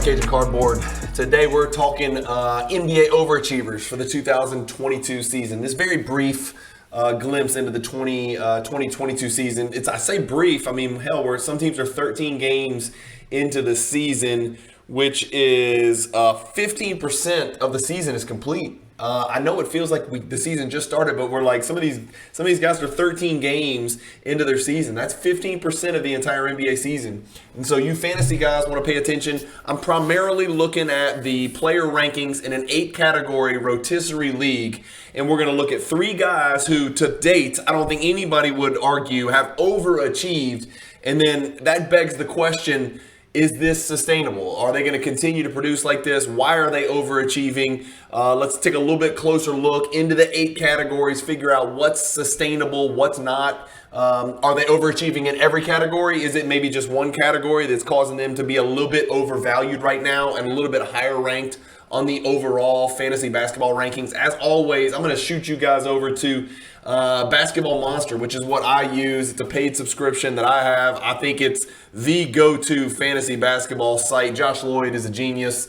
on Cajun Cardboard. Today we're talking NBA overachievers for the 2022 season. This very brief glimpse into the 2022 season. I say brief, I mean, hell, where some teams are 13 games into the season, which is 15% of the season is complete. I know it feels like the season just started, but we're like some of these guys are 13 games into their season. That's 15% of the entire NBA season. And so you fantasy guys want to pay attention. I'm primarily looking at the player rankings in an 8-category rotisserie league, and we're going to look at 3 guys who, to date, I don't think anybody would argue have overachieved. And then that begs the question, is this sustainable? Are they going to continue to produce like this? Why are they overachieving? Let's take a little bit closer look into the 8 categories, figure out what's sustainable, what's not. Are they overachieving in every category? Is it maybe just one category that's causing them to be a little bit overvalued right now and a little bit higher ranked on the overall fantasy basketball rankings? As always, I'm going to shoot you guys over to Basketball Monster, which is what I use. It's a paid subscription that I have. I think it's the go-to fantasy basketball site. Josh Lloyd is a genius.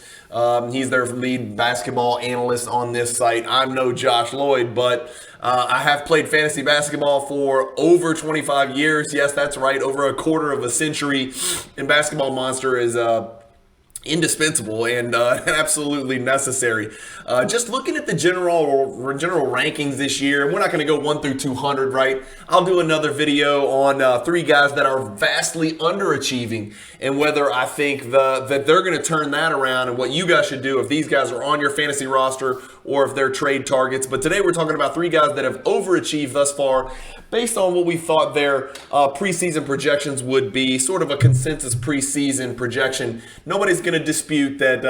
He's their lead basketball analyst on this site. I'm no Josh Lloyd, but I have played fantasy basketball for over 25 years. Yes, that's right, over a quarter of a century. And Basketball Monster is indispensable and absolutely necessary. Just looking at the general rankings this year, and we're not going to go 1 through 200, right? I'll do another video on 3 guys that are vastly underachieving and whether I think that they're going to turn that around and what you guys should do if these guys are on your fantasy roster or if they're trade targets. But today we're talking about 3 guys that have overachieved thus far based on what we thought their preseason projections would be, sort of a consensus preseason projection. Nobody's going to dispute that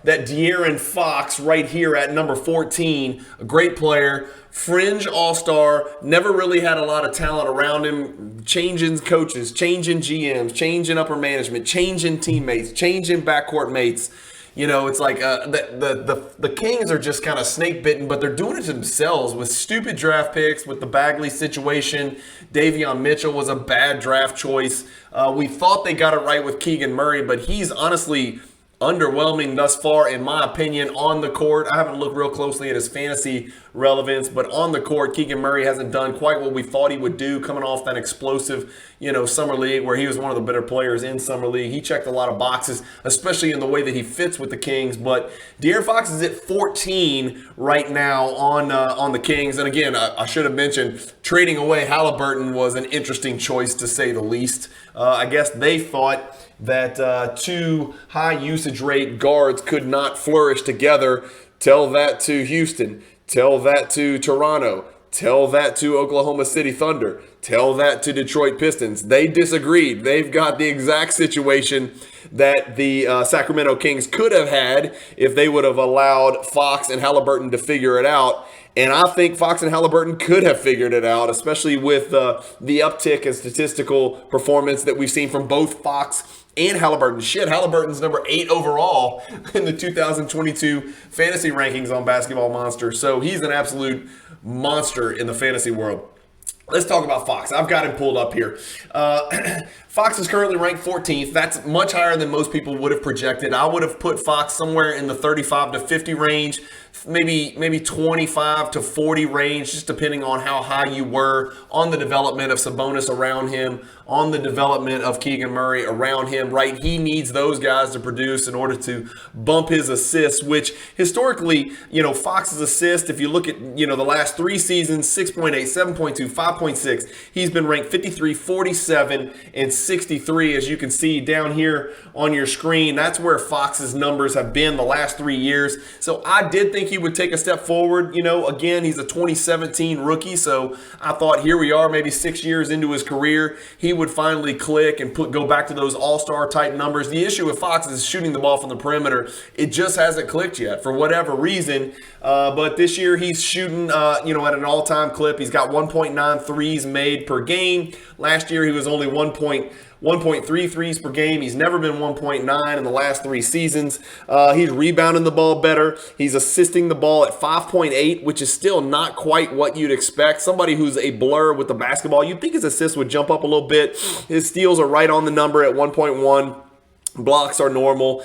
De'Aaron Fox right here at number 14, a great player, fringe all-star, never really had a lot of talent around him, changing coaches, changing GMs, changing upper management, changing teammates, changing backcourt mates. You know, it's like the Kings are just kind of snake bitten, but they're doing it to themselves with stupid draft picks, with the Bagley situation. Davion Mitchell was a bad draft choice. We thought they got it right with Keegan Murray, but he's honestly underwhelming thus far, in my opinion, on the court. I haven't looked real closely at his fantasy relevance, but on the court, Keegan Murray hasn't done quite what we thought he would do, coming off that explosive, Summer League, where he was one of the better players in Summer League. He checked a lot of boxes, especially in the way that he fits with the Kings. But De'Aaron Fox is at 14 right now on the Kings. And again, I should have mentioned trading away Halliburton was an interesting choice, to say the least. I guess they thought that 2 high usage rate guards could not flourish together. Tell that to Houston. Tell that to Toronto. Tell that to Oklahoma City Thunder. Tell that to Detroit Pistons. They disagreed. They've got the exact situation that the Sacramento Kings could have had if they would have allowed Fox and Halliburton to figure it out. And I think Fox and Halliburton could have figured it out, especially with the uptick in statistical performance that we've seen from both Fox and Halliburton. Shit, Halliburton's number 8 overall in the 2022 fantasy rankings on Basketball Monster. So he's an absolute monster in the fantasy world. Let's talk about Fox. I've got him pulled up here. Fox is currently ranked 14th. That's much higher than most people would have projected. I would have put Fox somewhere in the 35 to 50 range, maybe 25 to 40 range, just depending on how high you were on the development of Sabonis around him, on the development of Keegan Murray around him, right? He needs those guys to produce in order to bump his assists, which historically, Fox's assist, if you look at, the last 3 seasons, 6.8, 7.2, 5.6, he's been ranked 53, 47, and 63, as you can see down here on your screen. That's where Fox's numbers have been the last 3 years. So I did think he would take a step forward. Again, he's a 2017 rookie, so I thought here we are, maybe 6 years into his career, he would finally click and go back to those all-star type numbers. The issue with Fox is shooting the ball from the perimeter. It just hasn't clicked yet for whatever reason. But this year he's shooting, at an all-time clip. He's got 1.9 threes made per game. Last year he was only 1.3 threes per game. He's never been 1.9 in the last 3 seasons. He's rebounding the ball better. He's assisting the ball at 5.8, which is still not quite what you'd expect. Somebody who's a blur with the basketball, you'd think his assists would jump up a little bit. His steals are right on the number at 1.1. Blocks are normal.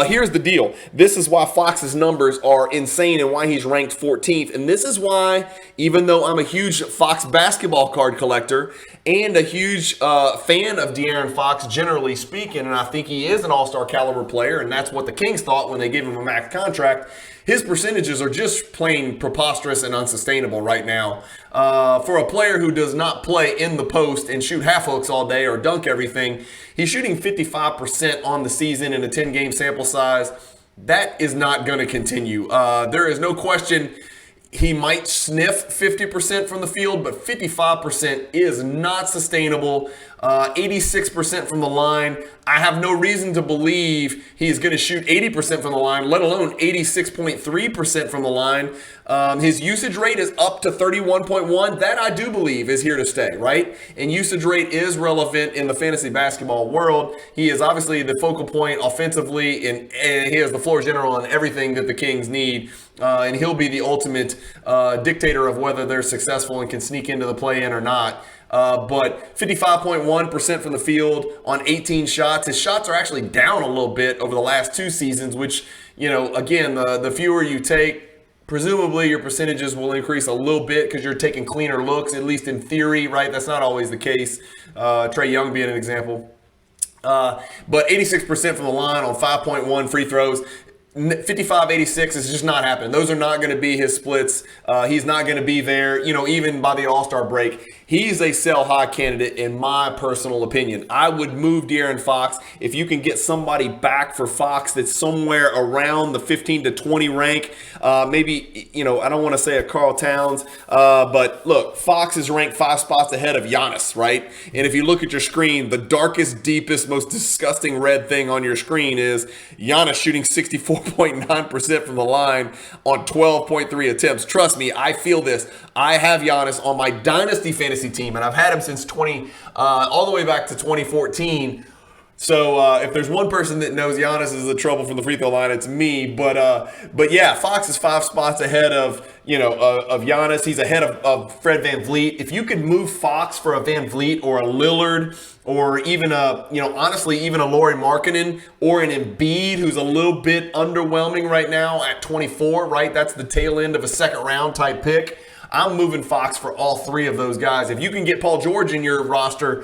Here's the deal. This is why Fox's numbers are insane and why he's ranked 14th. And this is why, even though I'm a huge Fox basketball card collector and a huge fan of De'Aaron Fox, generally speaking, and I think he is an all-star caliber player, and that's what the Kings thought when they gave him a max contract, his percentages are just plain preposterous and unsustainable right now. For a player who does not play in the post and shoot half hooks all day or dunk everything, he's shooting 55% on the season in a 10-game sample size. That is not going to continue. There is no question he might sniff 50% from the field, but 55% is not sustainable. 86% from the line. I have no reason to believe he's going to shoot 80% from the line, let alone 86.3% from the line. His usage rate is up to 31.1. That I do believe is here to stay, right? And usage rate is relevant in the fantasy basketball world. He is obviously the focal point offensively, and he has the floor general and everything that the Kings need. And he'll be the ultimate dictator of whether they're successful and can sneak into the play-in or not. But 55.1% from the field on 18 shots. His shots are actually down a little bit over the last 2 seasons, which, again, the fewer you take, presumably your percentages will increase a little bit because you're taking cleaner looks, at least in theory, right? That's not always the case. Trae Young being an example. But 86% from the line on 5.1 free throws. 55-86 is just not happening. Those are not going to be his splits. He's not going to be there, even by the All-Star break. He's a sell-high candidate in my personal opinion. I would move De'Aaron Fox. If you can get somebody back for Fox that's somewhere around the 15 to 20 rank, maybe, I don't want to say a Karl Towns, but look, Fox is ranked 5 spots ahead of Giannis, right? And if you look at your screen, the darkest, deepest, most disgusting red thing on your screen is Giannis shooting 64.9% from the line on 12.3 attempts. Trust me, I feel this. I have Giannis on my dynasty fantasy team, and I've had him since all the way back to 2014. So if there's one person that knows Giannis is the trouble from the free throw line, it's me. But yeah, Fox is 5 spots ahead of Giannis. He's ahead of Fred VanVleet. If you could move Fox for a VanVleet or a Lillard or even honestly even a Lauri Markkanen or an Embiid who's a little bit underwhelming right now at 24, right? That's the tail end of a second round type pick. I'm moving Fox for all 3 of those guys. If you can get Paul George in your roster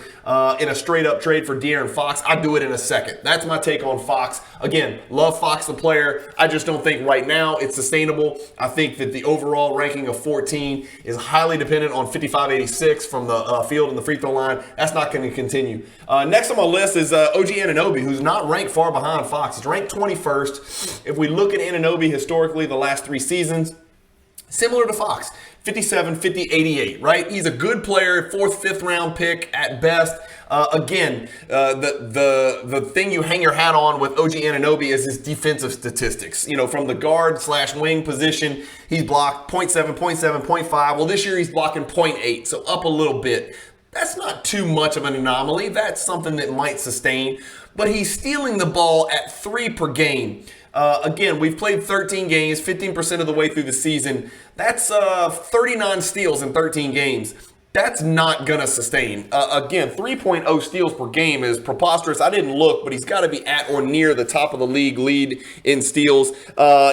in a straight-up trade for De'Aaron Fox, I'd do it in a second. That's my take on Fox. Again, love Fox the player. I just don't think right now it's sustainable. I think that the overall ranking of 14 is highly dependent on 55-86 from the field and the free throw line. That's not going to continue. Next on my list is OG Anunoby, who's not ranked far behind Fox. He's ranked 21st. If we look at Anunoby historically the last 3 seasons, similar to Fox, 57, 50, 88, right? He's a good player, 4th, 5th round pick at best. Again, the thing you hang your hat on with OG Anunoby is his defensive statistics. From the guard/wing position, he's blocked 0.7, 0.7, 0.5. Well, this year he's blocking 0.8, so up a little bit. That's not too much of an anomaly. That's something that might sustain. But he's stealing the ball at 3 per game. Again, we've played 13 games, 15% of the way through the season. That's 39 steals in 13 games. That's not going to sustain. Again, 3.0 steals per game is preposterous. I didn't look, but he's got to be at or near the top of the league lead in steals.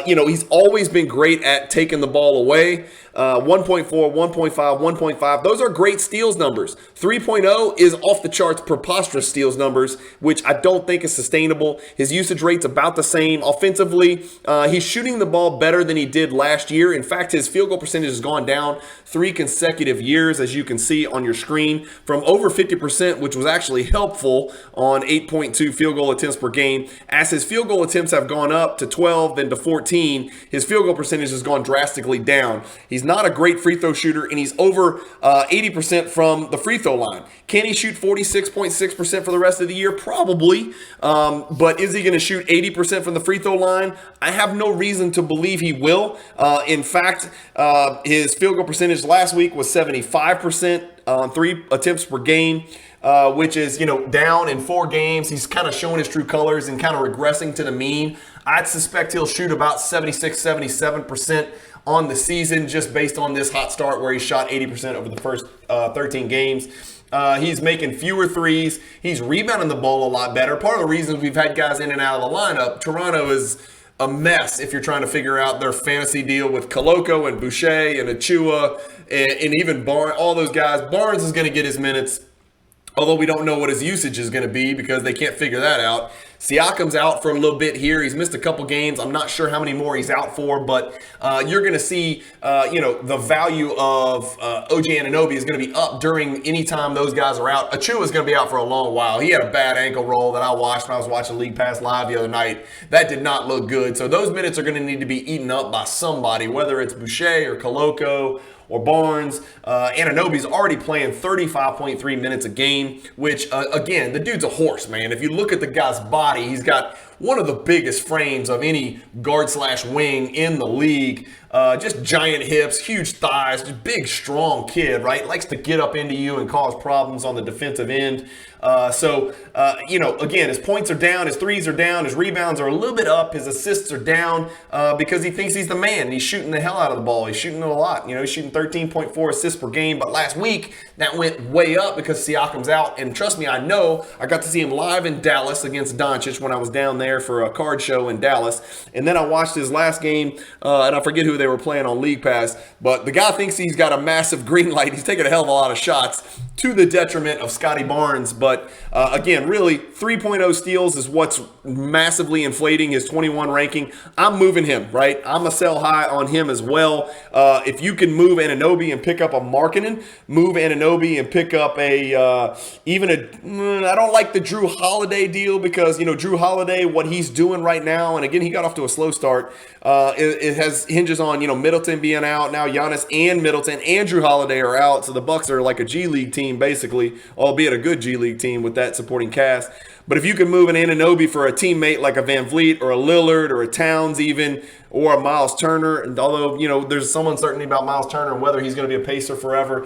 He's always been great at taking the ball away. 1.4, 1.5, 1.5. Those are great steals numbers. 3.0 is off the charts preposterous steals numbers, which I don't think is sustainable. His usage rate's about the same. Offensively, he's shooting the ball better than he did last year. In fact, his field goal percentage has gone down 3 consecutive years, as you can see on your screen, from over 50%, which was actually helpful on 8.2 field goal attempts per game. As his field goal attempts have gone up to 12, then to 14, his field goal percentage has gone drastically down. He's not a great free throw shooter, and he's over 80% from the free throw line. Can he shoot 46.6% for the rest of the year? Probably. But is he going to shoot 80% from the free throw line? I have no reason to believe he will. In fact, his field goal percentage last week was 75% on 3 attempts per game, which is, down in 4 games. He's kind of showing his true colors and kind of regressing to the mean. I'd suspect he'll shoot about 76, 77% on the season just based on this hot start where he shot 80% over the first 13 games. He's making fewer threes. He's rebounding the ball a lot better. Part of the reasons we've had guys in and out of the lineup, Toronto is a mess if you're trying to figure out their fantasy deal with Koloko and Boucher and Achua and even Barnes, all those guys. Barnes is going to get his minutes, although we don't know what his usage is going to be because they can't figure that out. Siakam's out for a little bit here. He's missed a couple games. I'm not sure how many more he's out for, but you're going to see, the value of OG Anunoby is going to be up during any time those guys are out. Achua is going to be out for a long while. He had a bad ankle roll that I watched when I was watching League Pass Live the other night. That did not look good. So those minutes are going to need to be eaten up by somebody, whether it's Boucher or Koloko or Barnes. Anunoby's already playing 35.3 minutes a game, which, again, the dude's a horse, man. If you look at the guy's body, he's got one of the biggest frames of any guard/wing in the league. Just giant hips, huge thighs, just big, strong kid, right? Likes to get up into you and cause problems on the defensive end. Again, his points are down, his threes are down, his rebounds are a little bit up, his assists are down because he thinks he's the man. And he's shooting the hell out of the ball. He's shooting it a lot. He's shooting 13.4 assists per game. But last week, that went way up because Siakam's out. And trust me, I know. I got to see him live in Dallas against Doncic when I was down there for a card show in Dallas. And then I watched his last game, and I forget who they were playing on League Pass. But the guy thinks he's got a massive green light. He's taking a hell of a lot of shots to the detriment of Scotty Barnes. But again, really, 3.0 steals is what's massively inflating his 21 ranking. I'm moving him, right? I'm a sell high on him as well. If you can move Anunoby and pick up a Markkanen, move Anunoby and pick up I don't like the Drew Holiday deal because, Drew Holiday, what he's doing right now, and again, he got off to a slow start. It hinges on, Middleton being out. Now Giannis and Middleton and Drew Holiday are out. So the Bucks are like a G League team, basically, albeit a good G League team with that supporting cast. But if you can move an Anunoby for a teammate like a Van Vliet or a Lillard or a Towns even, or a Miles Turner, and although, there's some uncertainty about Miles Turner and whether he's going to be a Pacer forever,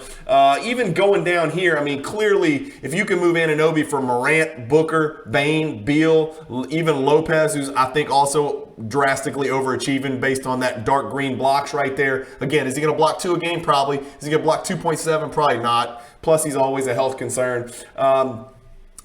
even going down here, clearly, if you can move Anunoby for Morant, Booker, Bane, Beal, even Lopez, who's, I think, also drastically overachieving based on that dark green blocks right there. Again, is he going to block 2 a game? Probably. Is he going to block 2.7? Probably not. Plus, he's always a health concern.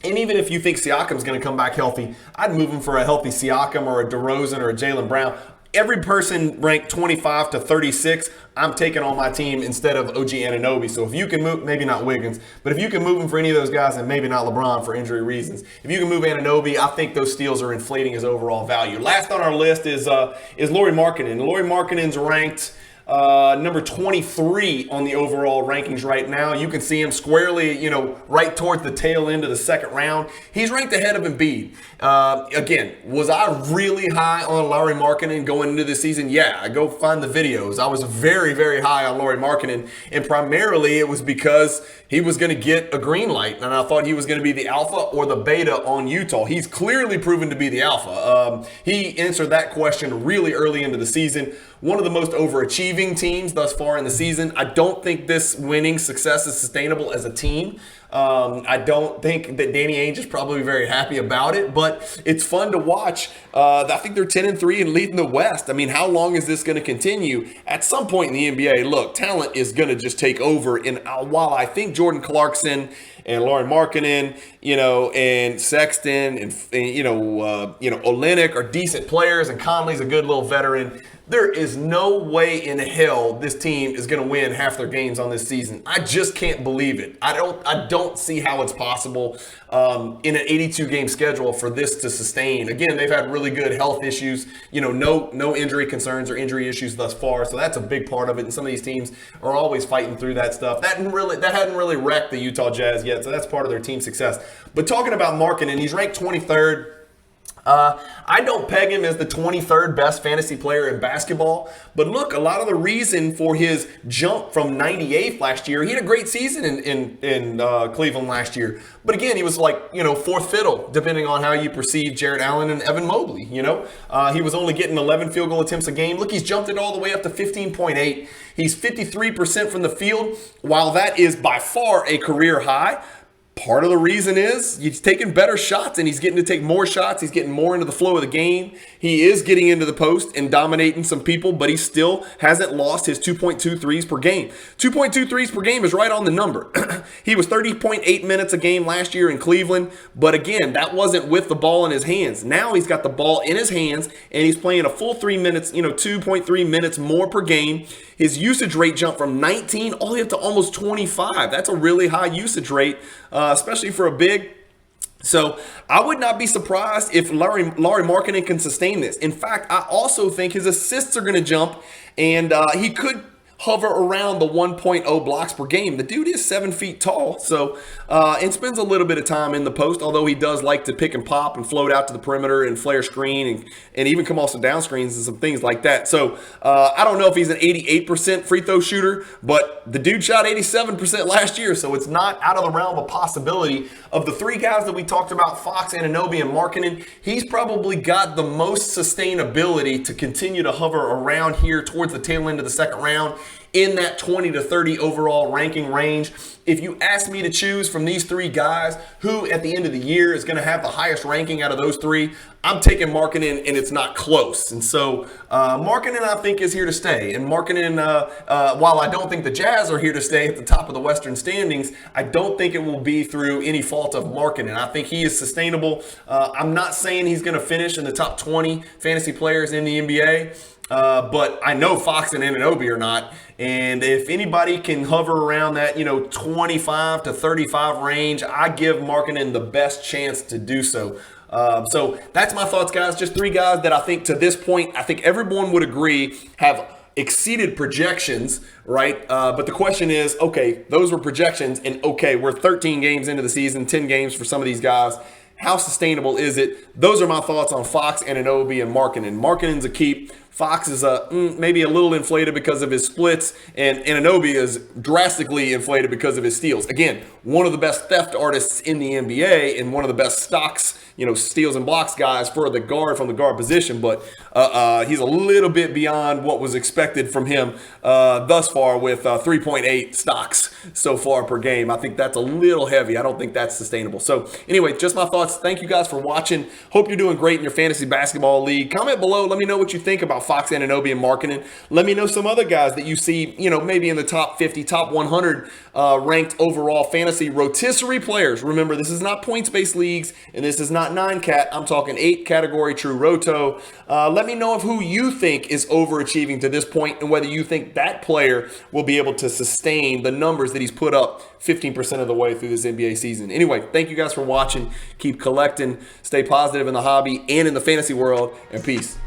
And even if you think Siakam's going to come back healthy, I'd move him for a healthy Siakam or a DeRozan or a Jaylen Brown. Every person ranked 25 to 36, I'm taking on my team instead of OG Anunoby. So if you can move, maybe not Wiggins, but if you can move him for any of those guys, and maybe not LeBron for injury reasons, if you can move Anunoby, I think those steals are inflating his overall value. Last on our list is Lauri Markkanen. Lauri Markkanen's ranked number 23 on the overall rankings right now. You can see him squarely, right towards the tail end of the second round. He's ranked ahead of Embiid. Again, was I really high on Lauri Markkanen going into the season? Yeah, I go find the videos. I was very, very high on Lauri Markkanen, and primarily it was because he was going to get a green light, and I thought he was going to be the alpha or the beta on Utah. He's clearly proven to be the alpha. He answered that question really early into the season. One of the most overachieving teams thus far in the season. I don't think this winning success is sustainable as a team. I don't think that Danny Ainge is probably very happy about it, but it's fun to watch. I think they're 10-3 and leading the West. How long is this going to continue? At some point in the NBA, look, talent is going to just take over. And while I think Jordan Clarkson and Lauri Markkanen, and Sexton and Olynyk are decent players, and Conley's a good little veteran, there is no way in hell this team is going to win half their games on this season. I just can't believe it. I don't see how it's possible in an 82-game schedule for this to sustain. Again, they've had really good health issues. No injury concerns or injury issues thus far, so that's a big part of it. And some of these teams are always fighting through that stuff. That hadn't really wrecked the Utah Jazz yet, so that's part of their team success. But talking about Markkanen, he's ranked 23rd. I don't peg him as the 23rd best fantasy player in basketball, but look, a lot of the reason for his jump from 98th last year, he had a great season in Cleveland last year, but again, he was like, fourth fiddle, depending on how you perceive Jarrett Allen and Evan Mobley, he was only getting 11 field goal attempts a game. Look, he's jumped it all the way up to 15.8. He's 53% from the field. While that is by far a career high, Part of the reason is he's taking better shots and he's getting to take more shots. He's getting more into the flow of the game. He is getting into the post and dominating some people, but he still hasn't lost his 2.2 threes per game. 2.2 threes per game is right on the number. He was 30.8 minutes a game last year in Cleveland, but again, that wasn't with the ball in his hands. Now he's got the ball in his hands and he's playing a full 3 minutes, 2.3 minutes more per game. His usage rate jumped from 19 all the way up to almost 25. That's a really high usage rate, especially for a big. So I would not be surprised if Lauri Markkanen can sustain this. In fact, I also think his assists are going to jump, and he could hover around the 1.0 blocks per game. The dude is 7 feet tall, so and spends a little bit of time in the post, although he does like to pick and pop and float out to the perimeter and flare screen and even come off some down screens and some things like that. So I don't know if he's an 88% free throw shooter, but the dude shot 87% last year, so it's not out of the realm of possibility. Of the three guys that we talked about, Fox, Anunoby, and Markkanen, he's probably got the most sustainability to continue to hover around here towards the tail end of the second round in that 20 to 30 overall ranking range. If you ask me to choose from these three guys who at the end of the year is going to have the highest ranking out of those three, I'm taking Markkanen, and it's not close. And so Markkanen, I think, is here to stay. And Markkanen, while I don't think the Jazz are here to stay at the top of the Western standings, I don't think it will be through any fault of Markkanen. I think he is sustainable. I'm not saying he's going to finish in the top 20 fantasy players in the NBA. But I know Fox and Anunoby are not. And if anybody can hover around that, 25 to 35 range, I give Markkanen the best chance to do so. So that's my thoughts, guys. Just three guys that I think to this point, I think everyone would agree have exceeded projections, right? But the question is, okay, those were projections, and okay, we're 13 games into the season, 10 games for some of these guys. How sustainable is it? Those are my thoughts on Fox, Anunoby, and Markkanen. Markkanen's a keep. Fox is maybe a little inflated because of his splits, and Anunoby is drastically inflated because of his steals. Again, one of the best theft artists in the NBA and one of the best stocks, steals and blocks guys for the guard from the guard position, but he's a little bit beyond what was expected from him thus far with 3.8 stocks so far per game. I think that's a little heavy. I don't think that's sustainable. So anyway, just my thoughts. Thank you guys for watching. Hope you're doing great in your fantasy basketball league. Comment below. Let me know what you think about Fox, Anunoby, and Markkanen. Let me know some other guys that you see, maybe in the top 50, top 100 ranked overall fantasy rotisserie players. Remember, this is not points-based leagues, and this is not 9-cat. I'm talking 8-category true roto. Let me know of who you think is overachieving to this point and whether you think that player will be able to sustain the numbers that he's put up 15% of the way through this NBA season. Anyway, thank you guys for watching. Keep collecting. Stay positive in the hobby and in the fantasy world, and peace.